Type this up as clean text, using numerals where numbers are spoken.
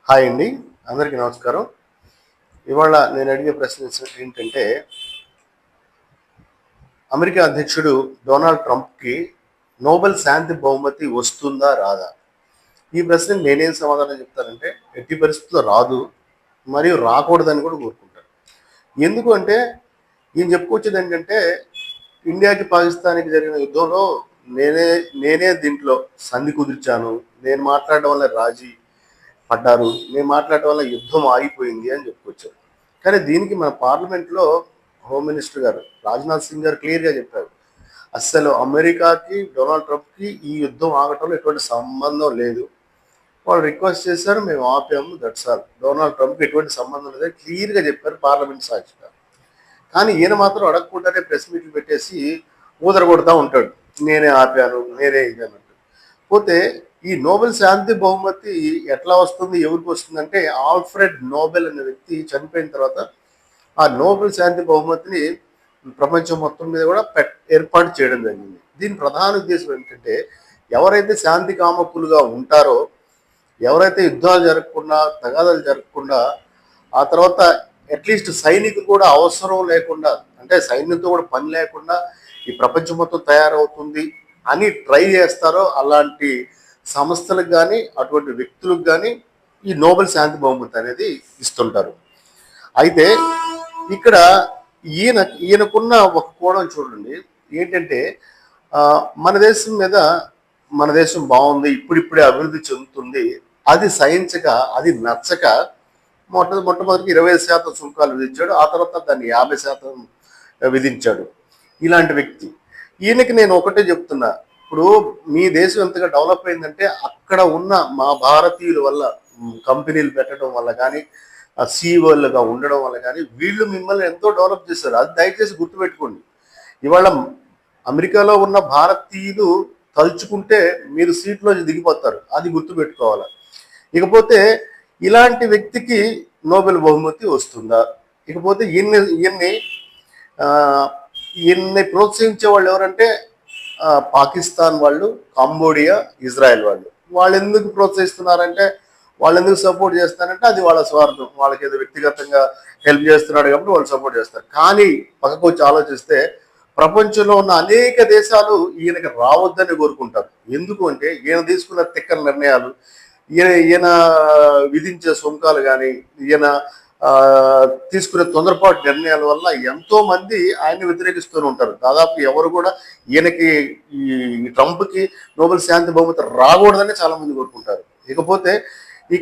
Hi అండి, అందరికీ నమస్కారం. ఇవాళ నేను అడిగే ప్రశ్న ఏంటంటే, అమెరికా అధ్యక్షుడు డొనాల్డ్ ట్రంప్కి నోబెల్ శాంతి బహుమతి వస్తుందా రాదా? ఈ ప్రశ్నకి నేనేం సమాధానం చెప్తానంటే, ఎట్టి పరిస్థితుల్లో రాదు, మరియు రాకూడదని కూడా కోరుకుంటాను. ఎందుకు అంటే ఈయన చెప్పుకొచ్చేది ఏంటంటే, ఇండియాకి పాకిస్తాన్కి జరిగిన యుద్ధంలో నేనే నేనే దీంట్లో సంధి కుదిర్చాను, నేను మాట్లాడడం వల్ల రాజీ పడ్డారు, నేను మాట్లాడటం వల్ల యుద్ధం ఆగిపోయింది అని చెప్పుకొచ్చారు. కానీ దీనికి మన పార్లమెంట్లో హోమ్ మినిస్టర్ గారు రాజ్నాథ్ సింగ్ గారు క్లియర్గా చెప్పారు, అస్సలు అమెరికాకి డొనాల్డ్ ట్రంప్కి ఈ యుద్ధం ఆగటంలో ఎటువంటి సంబంధం లేదు. వాళ్ళు రిక్వెస్ట్ చేశారు, మేము ఆపాము, దట్స్ ఆల్. డొనాల్డ్ ట్రంప్కి ఎటువంటి సంబంధం లేదని క్లియర్గా చెప్పారు పార్లమెంట్ సాక్షిగా. కానీ ఈయన మాత్రం అడగకుండానే ప్రెస్ మీట్లు పెట్టేసి ఊదరగొడతా ఉంటాడు, నేనే ఆపాను, నేనే ఇదన్నట్టు. పోతే ఈ నోబెల్ శాంతి బహుమతి ఎట్లా వస్తుంది, ఎవరికి వస్తుందంటే, ఆల్ఫ్రెడ్ నోబెల్ అనే వ్యక్తి చనిపోయిన తర్వాత ఆ నోబెల్ శాంతి బహుమతిని ప్రపంచం మొత్తం మీద కూడా ఏర్పాటు చేయడం జరిగింది. దీని ప్రధాన ఉద్దేశం ఏంటంటే, ఎవరైతే శాంతి కామకులుగా ఉంటారో, ఎవరైతే యుద్ధాలు జరగకుండా, తగాదాలు జరగకుండా, ఆ తర్వాత అట్లీస్ట్ సైనికులు కూడా అవసరం లేకుండా, అంటే సైన్యంతో కూడా పని లేకుండా ఈ ప్రపంచం మొత్తం తయారవుతుంది అని ట్రై చేస్తారో, అలాంటి సంస్థలకు కానీ అటువంటి వ్యక్తులకు కానీ ఈ నోబెల్ శాంతి బహుమతి అనేది ఇస్తుంటారు. అయితే ఇక్కడ ఈయనకున్న ఒక కోణం చూడండి, ఏంటంటే మన దేశం మీద, మన దేశం బాగుంది, ఇప్పుడిప్పుడే అభివృద్ధి చెందుతుంది, అది సహించక, అది నచ్చక మొట్టమొదటి 25% సుంకాలు విధించాడు, ఆ తర్వాత దాన్ని 50% విధించాడు ఇలాంటి వ్యక్తి. ఈయనకి నేను ఒకటే చెప్తున్నా, ఇప్పుడు మీ దేశం ఎంతగా డెవలప్ అయిందంటే అక్కడ ఉన్న మా భారతీయుల వల్ల, కంపెనీలు పెట్టడం వల్ల కానీ, సీఈఓలుగా ఉండడం వల్ల కానీ వీళ్ళు మిమ్మల్ని ఎంతో డెవలప్ చేస్తారు. అది దయచేసి గుర్తుపెట్టుకోండి. ఇవాళ అమెరికాలో ఉన్న భారతీయులు తలుచుకుంటే మీరు సీట్లోంచి దిగిపోతారు, అది గుర్తుపెట్టుకోవాలి. ఇకపోతే ఇలాంటి వ్యక్తికి నోబెల్ బహుమతి వస్తుందా? ఇకపోతే ఈయన్ని ప్రోత్సహించే వాళ్ళు ఎవరంటే పాకిస్తాన్ వాళ్ళు, కంబోడియా, ఇజ్రాయెల్ వాళ్ళు ఎందుకు ప్రోత్సహిస్తున్నారంటే, వాళ్ళు ఎందుకు సపోర్ట్ చేస్తారంటే అది వాళ్ళ స్వార్థం, వాళ్ళకి ఏదో వ్యక్తిగతంగా హెల్ప్ చేస్తున్నాడు కాబట్టి వాళ్ళు సపోర్ట్ చేస్తారు. కానీ పక్కకు వచ్చి ఆలోచిస్తే ప్రపంచంలో ఉన్న అనేక దేశాలు ఈయనకి రావద్దని కోరుకుంటారు. ఎందుకు అంటే ఈయన తీసుకున్న తిక్కల నిర్ణయాలు, ఈయన విధించే సుంకాలు కానీ, ఈయన తీసుకునే తొందరపాటు నిర్ణయాల వల్ల ఎంతో మంది ఆయన్ని వ్యతిరేకిస్తూనే ఉంటారు. దాదాపు ఎవరు కూడా ఈయనకి, ఈ ట్రంప్కి నోబెల్ శాంతి బహుమతి రాకూడదని చాలా మంది కోరుకుంటారు. ఇకపోతే